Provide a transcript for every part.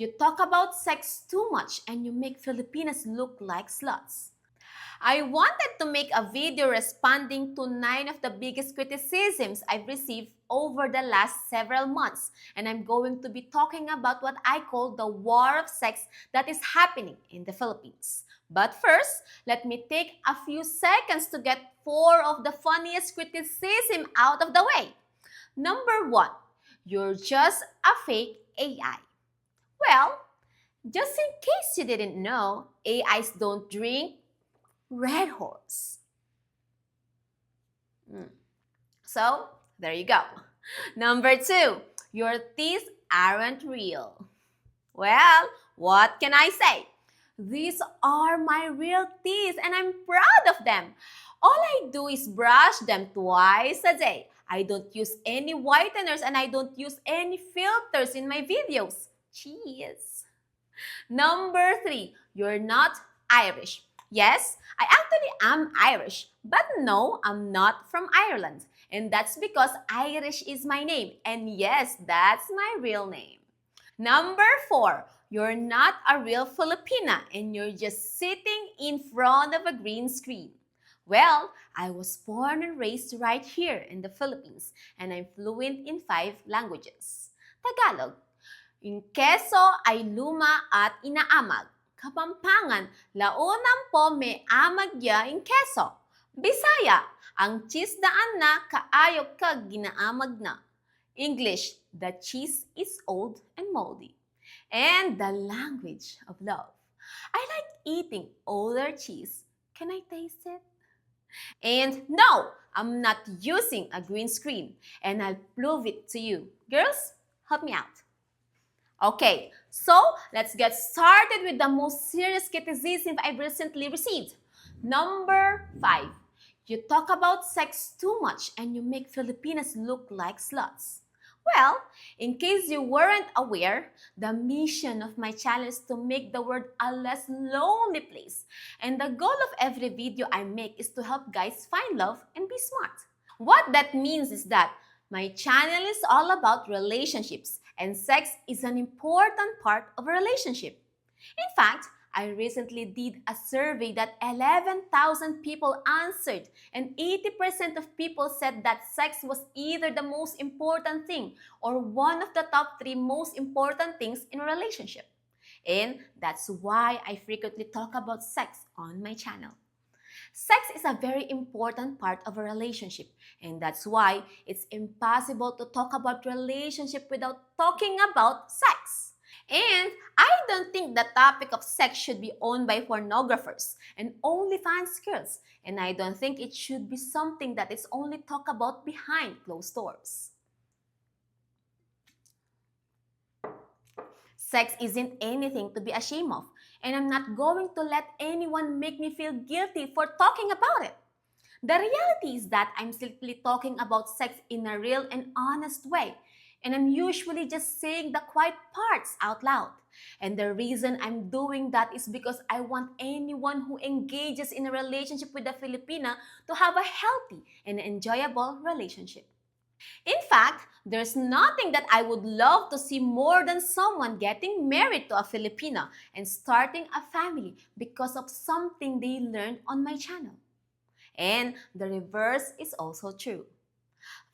You talk about sex too much and you make Filipinas look like sluts. I wanted to make a video responding to 9 of the biggest criticisms I've received over the last several months, and I'm going to be talking about what I call the war of sex that is happening in the Philippines. But first, let me take a few seconds to get 4 of the funniest criticism out of the way. Number 1, you're just a fake AI. Well, just in case you didn't know, AIs don't drink Red Horse. So, there you go. Number 2, your teeth aren't real. Well, what can I say? These are my real teeth and I'm proud of them. All I do is brush them twice a day. I don't use any whiteners and I don't use any filters in my videos. Cheers. Number 3, you're not Irish. Yes, I actually am Irish, but no, I'm not from Ireland. And that's because Irish is my name. And yes, that's my real name. Number 4, you're not a real Filipina and you're just sitting in front of a green screen. Well, I was born and raised right here in the Philippines and I'm fluent in 5 languages. Tagalog, yung keso ay luma at inaamag. Kapampangan, launang po may amagya in keso. Bisaya, ang cheese daan na kaayok kag ginaamag na. English, the cheese is old and moldy. And the language of love. I like eating older cheese. Can I taste it? And no, I'm not using a green screen. And I'll prove it to you. Girls, help me out. Okay, so let's get started with the most serious criticism I've recently received. Number 5, you talk about sex too much and you make Filipinas look like sluts. Well, in case you weren't aware, the mission of my channel is to make the world a less lonely place. And the goal of every video I make is to help guys find love and be smart. What that means is that my channel is all about relationships and sex is an important part of a relationship. In fact, I recently did a survey that 11,000 people answered and 80% of people said that sex was either the most important thing or one of the top 3 most important things in a relationship. And that's why I frequently talk about sex on my channel. Sex is a very important part of a relationship, and that's why it's impossible to talk about relationship without talking about sex. And I don't think the topic of sex should be owned by pornographers and OnlyFans girls, and I don't think it should be something that is only talked about behind closed doors. Sex isn't anything to be ashamed of, and I'm not going to let anyone make me feel guilty for talking about it. The reality is that I'm simply talking about sex in a real and honest way, and I'm usually just saying the quiet parts out loud. And the reason I'm doing that is because I want anyone who engages in a relationship with a Filipina to have a healthy and enjoyable relationship. In fact, there's nothing that I would love to see more than someone getting married to a Filipina and starting a family because of something they learned on my channel. And the reverse is also true.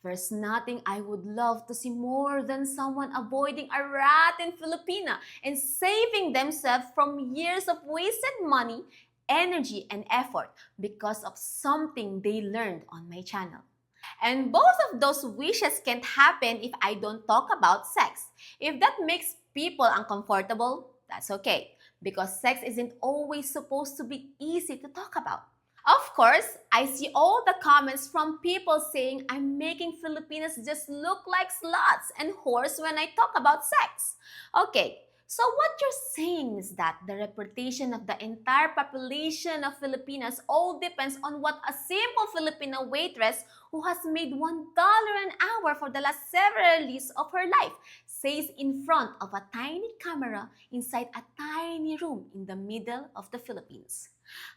There's nothing I would love to see more than someone avoiding a rotten Filipina and saving themselves from years of wasted money, energy, and effort because of something they learned on my channel. And both of those wishes can't happen if I don't talk about sex. If that makes people uncomfortable, that's okay, because sex isn't always supposed to be easy to talk about. Of course, I see all the comments from people saying I'm making Filipinas just look like sluts and whores when I talk about sex. Okay, so what you're saying is that the reputation of the entire population of Filipinas all depends on what a simple Filipino waitress who has made $1 an hour for the last several years of her life says in front of a tiny camera inside a tiny room in the middle of the Philippines.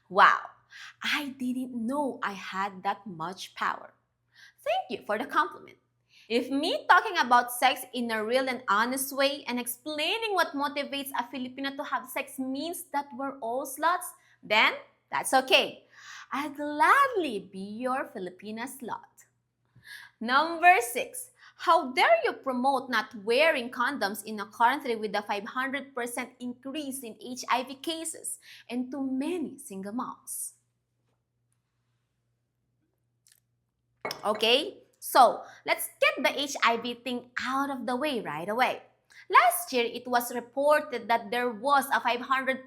Wow, I didn't know I had that much power. Thank you for the compliment. If me talking about sex in a real and honest way and explaining what motivates a Filipina to have sex means that we're all sluts, then that's okay. I'll gladly be your Filipina slut. Number 6. How dare you promote not wearing condoms in a country with a 500% increase in HIV cases and too many single moms? Okay, so let's get the HIV thing out of the way right away. Last year, it was reported that there was a 500%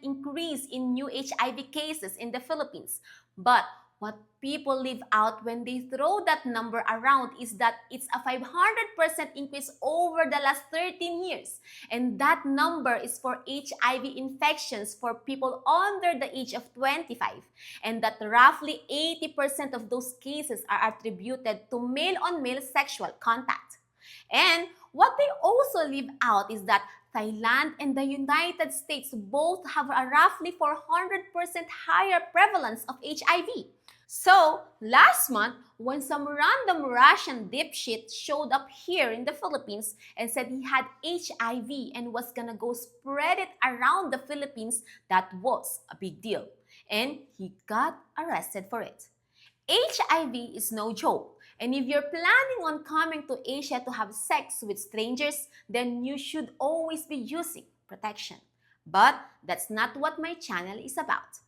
increase in new HIV cases in the Philippines. But what people leave out when they throw that number around is that it's a 500% increase over the last 13 years. And that number is for HIV infections for people under the age of 25. And that roughly 80% of those cases are attributed to male-on-male sexual contact. And what they also leave out is that Thailand and the United States both have a roughly 400% higher prevalence of HIV. So, last month, when some random Russian dipshit showed up here in the Philippines and said he had HIV and was gonna go spread it around the Philippines, that was a big deal. And he got arrested for it. HIV is no joke. And if you're planning on coming to Asia to have sex with strangers, then you should always be using protection. But that's not what my channel is about.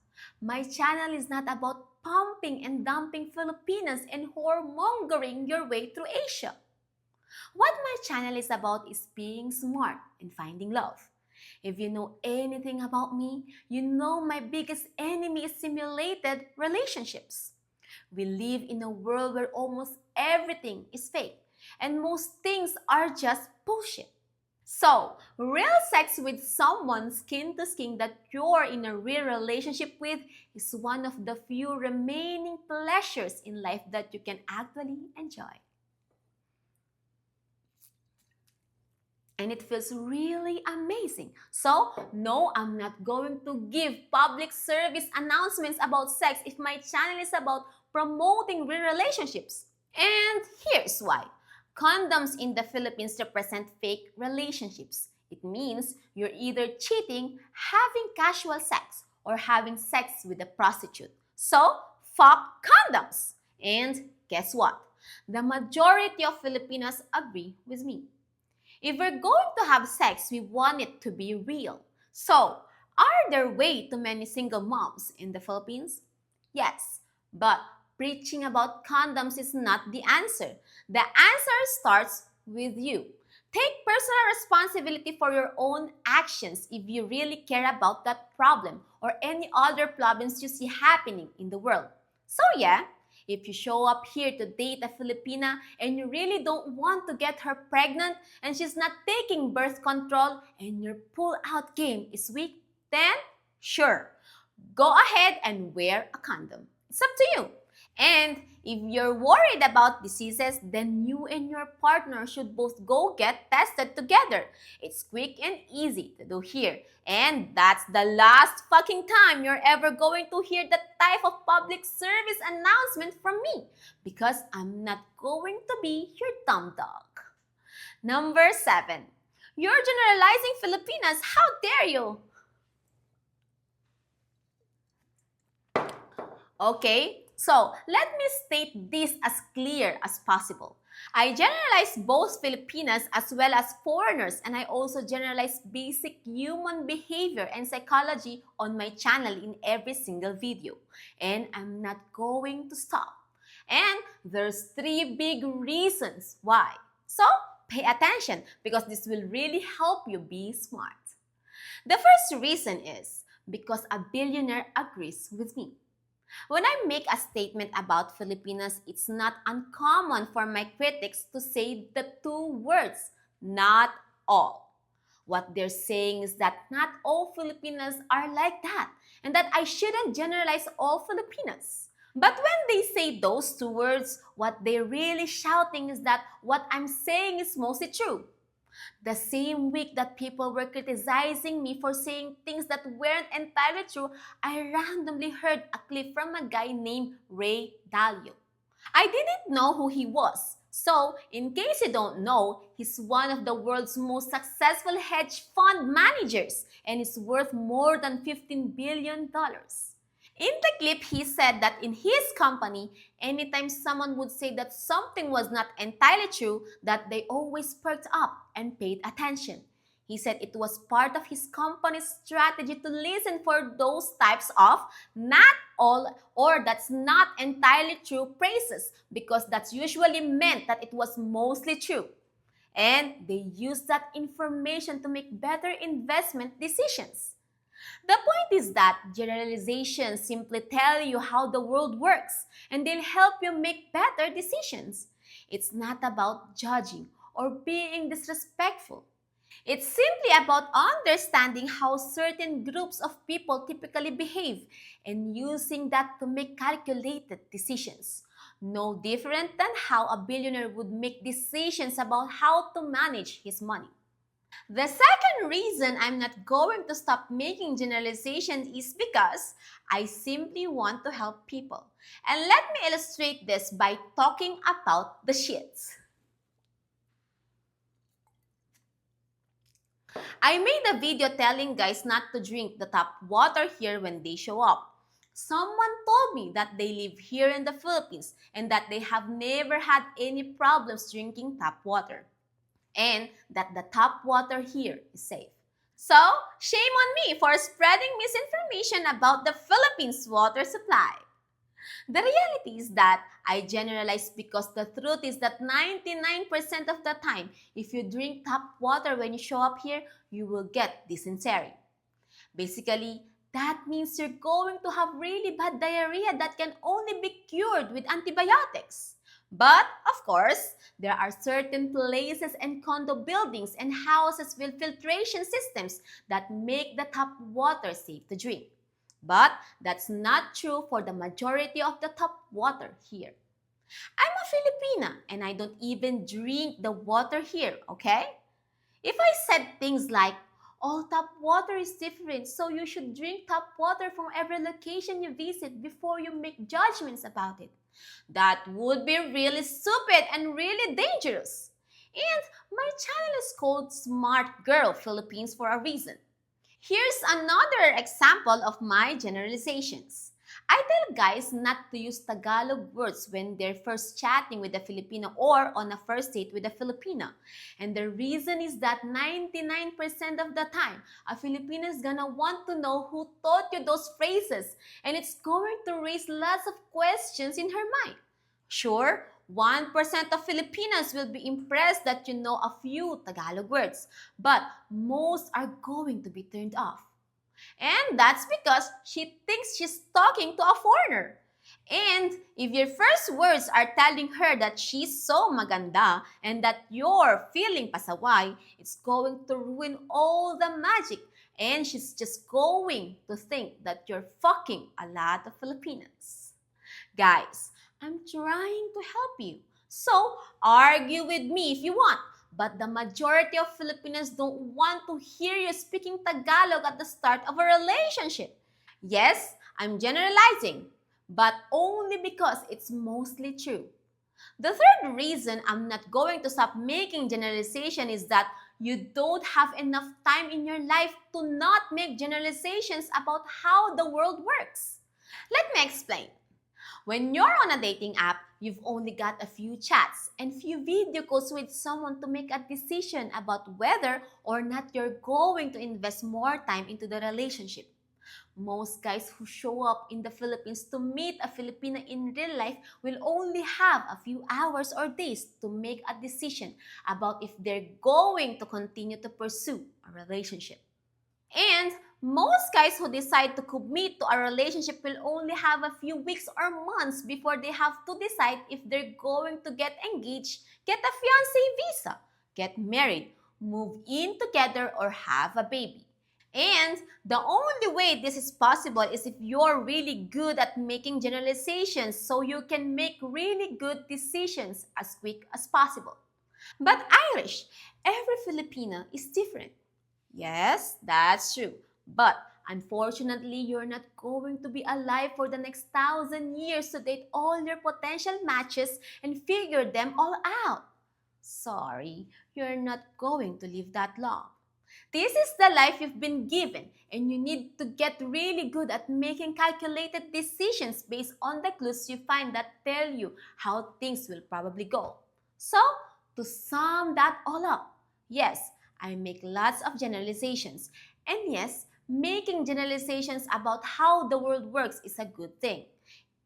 My channel is not about pumping and dumping Filipinas and whoremongering your way through Asia. What my channel is about is being smart and finding love. If you know anything about me, you know my biggest enemy is simulated relationships. We live in a world where almost everything is fake and most things are just bullshit. So, real sex with someone skin to skin that you're in a real relationship with is one of the few remaining pleasures in life that you can actually enjoy. And it feels really amazing. So, no, I'm not going to give public service announcements about sex if my channel is about promoting real relationships. And here's why. Condoms in the Philippines represent fake relationships. It means you're either cheating, having casual sex, or having sex with a prostitute. So, fuck condoms! And guess what? The majority of Filipinos agree with me. If we're going to have sex, we want it to be real. So, are there way too many single moms in the Philippines? Yes, but preaching about condoms is not the answer. The answer starts with you. Take personal responsibility for your own actions if you really care about that problem or any other problems you see happening in the world. So yeah, if you show up here to date a Filipina and you really don't want to get her pregnant and she's not taking birth control and your pull-out game is weak, then sure, go ahead and wear a condom. It's up to you. And if you're worried about diseases, then you and your partner should both go get tested together. It's quick and easy to do here. And that's the last fucking time you're ever going to hear that type of public service announcement from me. Because I'm not going to be your dumb dog. Number 7. You're generalizing Filipinas. How dare you? Okay, so let me state this as clear as possible. I generalize both Filipinas as well as foreigners, and I also generalize basic human behavior and psychology on my channel in every single video. And I'm not going to stop. And there's 3 big reasons why. So pay attention because this will really help you be smart. The first reason is because a billionaire agrees with me. When I make a statement about Filipinas, it's not uncommon for my critics to say the 2 words, not all. What they're saying is that not all Filipinas are like that and that I shouldn't generalize all Filipinas. But when they say those 2 words, what they're really shouting is that what I'm saying is mostly true. The same week that people were criticizing me for saying things that weren't entirely true, I randomly heard a clip from a guy named Ray Dalio. I didn't know who he was, So, in case you don't know, he's one of the world's most successful hedge fund managers and is worth more than $15 billion. In the clip, he said that in his company, anytime someone would say that something was not entirely true, that they always perked up and paid attention. He said it was part of his company's strategy to listen for those types of not all or that's not entirely true praises because that's usually meant that it was mostly true. And they use that information to make better investment decisions. The point is that generalizations simply tell you how the world works and they'll help you make better decisions. It's not about judging or being disrespectful. It's simply about understanding how certain groups of people typically behave and using that to make calculated decisions. No different than how a billionaire would make decisions about how to manage his money. The second reason I'm not going to stop making generalizations is because I simply want to help people. And let me illustrate this by talking about the shits. I made a video telling guys not to drink the tap water here when they show up. Someone told me that they live here in the Philippines and that they have never had any problems drinking tap water, and that the tap water here is safe. So, shame on me for spreading misinformation about the Philippines' water supply. The reality is that I generalize because the truth is that 99% of the time, if you drink tap water when you show up here, you will get dysentery. Basically, that means you're going to have really bad diarrhea that can only be cured with antibiotics. But, of course, there are certain places and condo buildings and houses with filtration systems that make the tap water safe to drink. But that's not true for the majority of the tap water here. I'm a Filipina and I don't even drink the water here, okay? If I said things like, all tap water is different, so you should drink tap water from every location you visit before you make judgments about it, that would be really stupid and really dangerous. And my channel is called Smart Girl Philippines for a reason. Here's another example of my generalizations. I tell guys not to use Tagalog words when they're first chatting with a Filipino or on a first date with a Filipina. And the reason is that 99% of the time, a Filipino is gonna want to know who taught you those phrases, and it's going to raise lots of questions in her mind. Sure, 1% of Filipinos will be impressed that you know a few Tagalog words, but most are going to be turned off. And that's because she thinks she's talking to a foreigner. And if your first words are telling her that she's so maganda and that you're feeling pasaway, it's going to ruin all the magic. And she's just going to think that you're fucking a lot of Filipinos. Guys, I'm trying to help you. So, argue with me if you want. But the majority of Filipinos don't want to hear you speaking Tagalog at the start of a relationship. Yes, I'm generalizing, but only because it's mostly true. The third reason I'm not going to stop making generalization is that you don't have enough time in your life to not make generalizations about how the world works. Let me explain. When you're on a dating app, you've only got a few chats and few video calls with someone to make a decision about whether or not you're going to invest more time into the relationship. Most guys who show up in the Philippines to meet a Filipina in real life will only have a few hours or days to make a decision about if they're going to continue to pursue a relationship. And most guys who decide to commit to a relationship will only have a few weeks or months before they have to decide if they're going to get engaged, get a fiancé visa, get married, move in together, or have a baby. And the only way this is possible is if you're really good at making generalizations so you can make really good decisions as quick as possible. But Irish, every Filipina is different. Yes, that's true. But Unfortunately, you're not going to be alive for the next 1,000 years to date all your potential matches and figure them all out. Sorry, you're not going to live that long. This is the life you've been given, and you need to get really good at making calculated decisions based on the clues you find that tell you how things will probably go. So, to sum that all up, yes, I make lots of generalizations. And yes, making generalizations about how the world works is a good thing.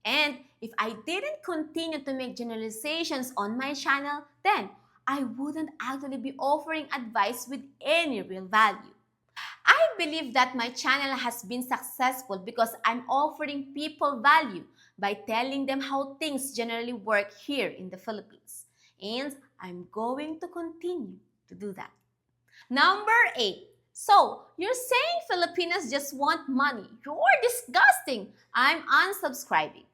And if I didn't continue to make generalizations on my channel, then I wouldn't actually be offering advice with any real value. I believe that my channel has been successful because I'm offering people value by telling them how things generally work here in the Philippines. And I'm going to continue to do that. Number 8. So, you're saying Filipinas just want money. You're disgusting. I'm unsubscribing.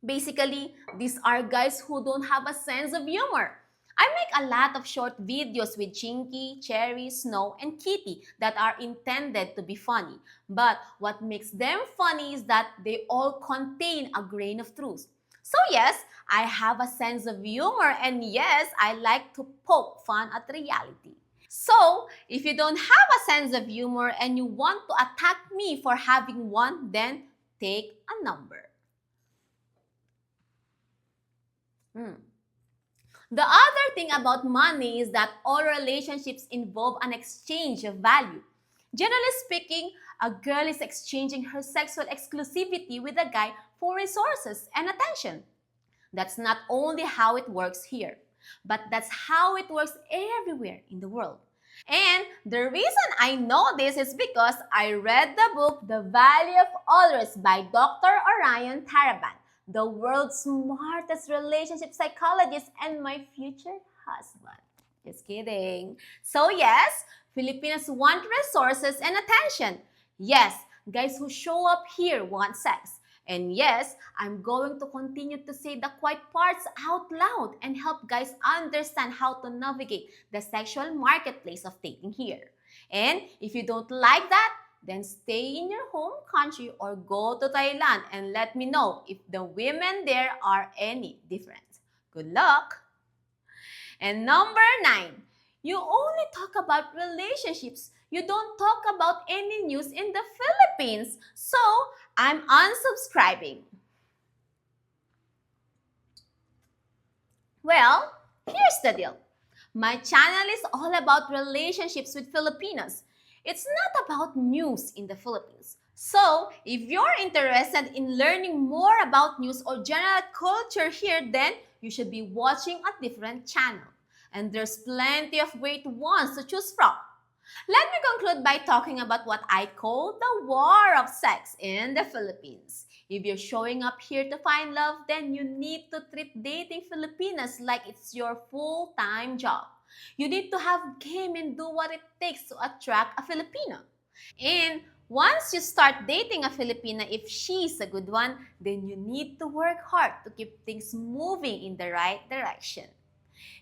Basically, these are guys who don't have a sense of humor. I make a lot of short videos with Chinky, Cherry, Snow, and Kitty that are intended to be funny. But what makes them funny is that they all contain a grain of truth. So yes, I have a sense of humor, and yes, I like to poke fun at reality. So, if you don't have a sense of humor and you want to attack me for having one, then take a number. The other thing about money is that all relationships involve an exchange of value. Generally speaking, a girl is exchanging her sexual exclusivity with a guy for resources and attention. That's not only how it works here, but that's how it works everywhere in the world. And the reason I know this is because I read the book The Value of Always by Dr. Orion Taraban, the world's smartest relationship psychologist and my future husband. Just kidding. So yes, Filipinos want resources and attention. Yes, guys who show up here want sex. And yes, I'm going to continue to say the quiet parts out loud and help guys understand how to navigate the sexual marketplace of dating here. And if you don't like that, then stay in your home country or go to Thailand and let me know if the women there are any different. Good luck! And number 9, you only talk about relationships. You don't talk about any news in the Philippines. So, I'm unsubscribing. Well, here's the deal. My channel is all about relationships with Filipinos. It's not about news in the Philippines. So, if you're interested in learning more about news or general culture here, then you should be watching a different channel. And there's plenty of great ones to choose from. Let me conclude by talking about what I call the war of sex in the Philippines. If you're showing up here to find love, then you need to treat dating Filipinas like it's your full-time job. You need to have game and do what it takes to attract a Filipino. And once you start dating a Filipina, if she's a good one, then you need to work hard to keep things moving in the right direction.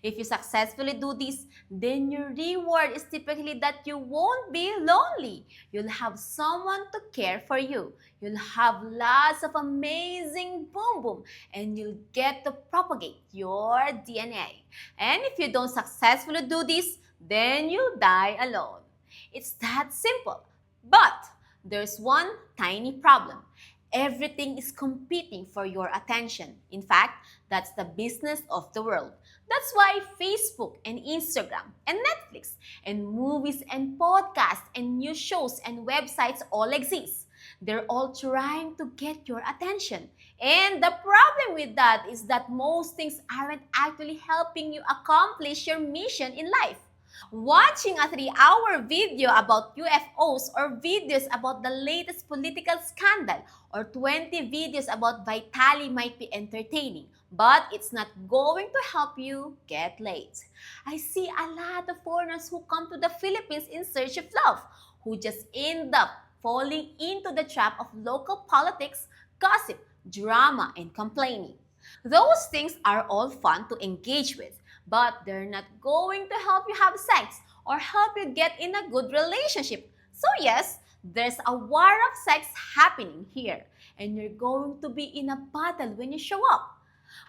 If you successfully do this, then your reward is typically that you won't be lonely. You'll have someone to care for you. You'll have lots of amazing boom boom, and you'll get to propagate your DNA. And if you don't successfully do this, then you'll die alone. It's that simple. But there's one tiny problem. Everything is competing for your attention. In fact, that's the business of the world. That's why Facebook and Instagram and Netflix and movies and podcasts and news shows and websites all exist. They're all trying to get your attention. And the problem with that is that most things aren't actually helping you accomplish your mission in life. Watching a 3-hour video about UFOs or videos about the latest political scandal or 20 videos about Vitali might be entertaining, but it's not going to help you get laid. I see a lot of foreigners who come to the Philippines in search of love, who just end up falling into the trap of local politics, gossip, drama, and complaining. Those things are all fun to engage with, but they're not going to help you have sex or help you get in a good relationship. So yes, there's a war of sex happening here, and you're going to be in a battle when you show up.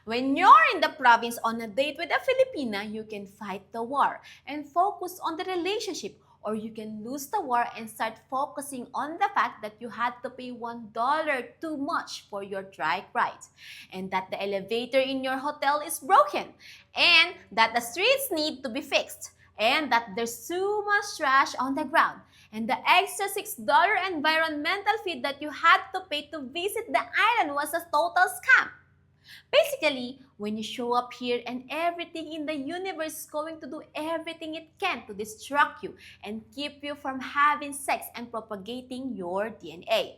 When you're in the province on a date with a Filipina, you can fight the war and focus on the relationship, or you can lose the war and start focusing on the fact that you had to pay $1 too much for your trike ride, and that the elevator in your hotel is broken, and that the streets need to be fixed, and that there's too much trash on the ground, and the extra $6 environmental fee that you had to pay to visit the island was a total scam. Basically, when you show up here and everything in the universe is going to do everything it can to distract you and keep you from having sex and propagating your DNA.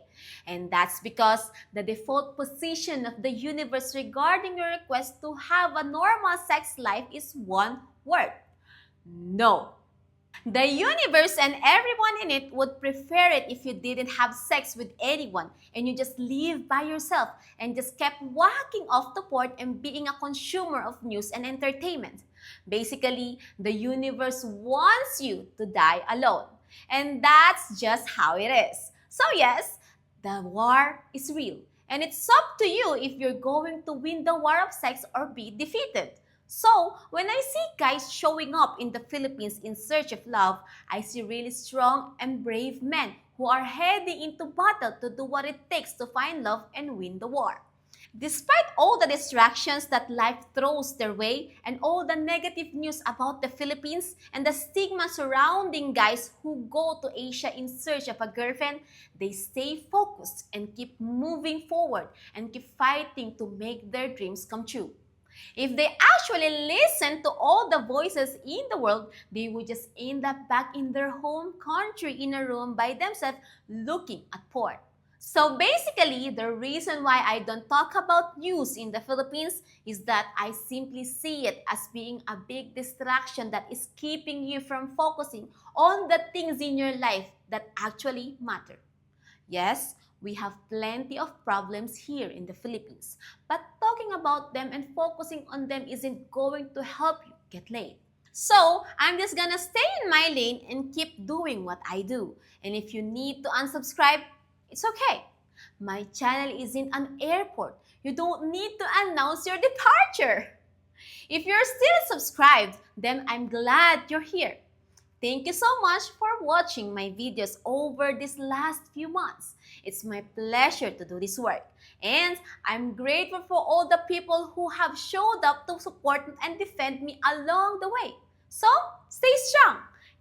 And that's because the default position of the universe regarding your request to have a normal sex life is one word: no. The universe and everyone in it would prefer it if you didn't have sex with anyone and you just live by yourself and just kept walking off the port and being a consumer of news and entertainment. Basically, the universe wants you to die alone. And that's just how it is. So yes, the war is real. And it's up to you if you're going to win the war of sex or be defeated. So, when I see guys showing up in the Philippines in search of love, I see really strong and brave men who are heading into battle to do what it takes to find love and win the war. Despite all the distractions that life throws their way and all the negative news about the Philippines and the stigma surrounding guys who go to Asia in search of a girlfriend, they stay focused and keep moving forward and keep fighting to make their dreams come true. If they actually listen to all the voices in the world, they would just end up back in their home country in a room by themselves looking at porn. So basically, the reason why I don't talk about news in the Philippines is that I simply see it as being a big distraction that is keeping you from focusing on the things in your life that actually matter. Yes, we have plenty of problems here in the Philippines, but talking about them and focusing on them isn't going to help you get laid. So, I'm just gonna stay in my lane and keep doing what I do. And if you need to unsubscribe, it's okay. My channel isn't an airport. You don't need to announce your departure. If you're still subscribed, then I'm glad you're here. Thank you so much for watching my videos over these last few months. It's my pleasure to do this work. And I'm grateful for all the people who have showed up to support and defend me along the way. So, stay strong,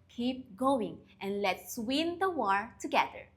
keep going, and let's win the war together.